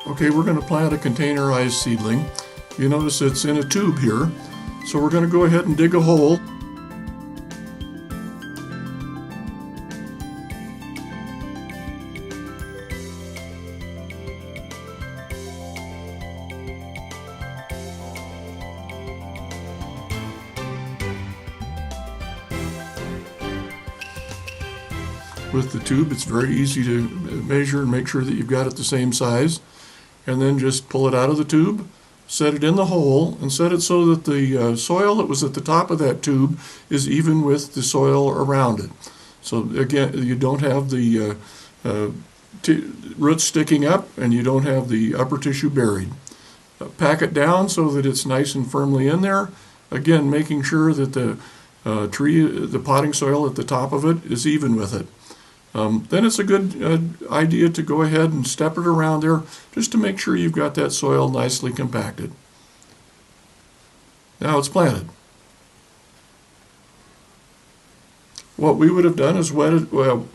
Okay, we're going to plant a containerized seedling. You notice it's in a tube here. So we're going to go ahead and dig a hole. With the tube, it's very easy to measure and make sure that you've got it the same size. And then just pull it out of the tube, set it in the hole, and set it so that the soil that was at the top of that tube is even with the soil around it. So again, you don't have the roots sticking up, and you don't have the upper tissue buried. Pack it down so that it's nice and firmly in there. Again, making sure that the potting soil at the top of it is even with it. Then it's a good idea to go ahead and step it around there just to make sure you've got that soil nicely compacted. Now it's planted. What we would have done is watered them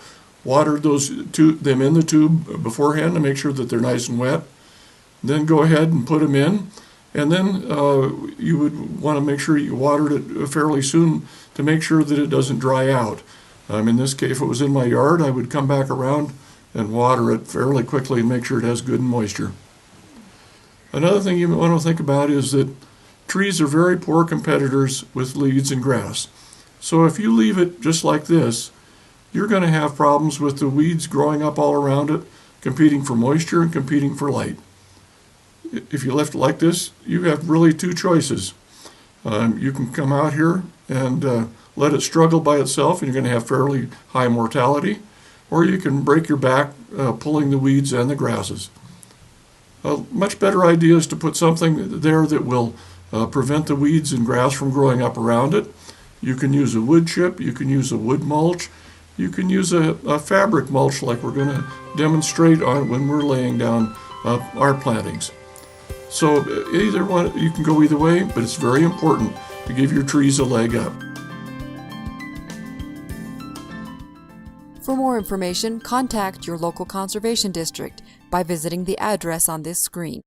in the tube beforehand to make sure that they're nice and wet. Then go ahead and put them in. And then you would want to make sure you watered it fairly soon to make sure that it doesn't dry out. In this case, if it was in my yard, I would come back around and water it fairly quickly and make sure it has good moisture. Another thing you want to think about is that trees are very poor competitors with weeds and grass. So if you leave it just like this, you're going to have problems with the weeds growing up all around it, competing for moisture and competing for light. If you left it like this, you have really two choices. You can come out here and let it struggle by itself, and you're going to have fairly high mortality, or you can break your back pulling the weeds and the grasses. A much better idea is to put something there that will prevent the weeds and grass from growing up around it. You can use a wood chip, you can use a wood mulch, you can use a fabric mulch like we're going to demonstrate on when we're laying down our plantings. So either one, you can go either way, but it's very important to give your trees a leg up. For more information, contact your local conservation district by visiting the address on this screen.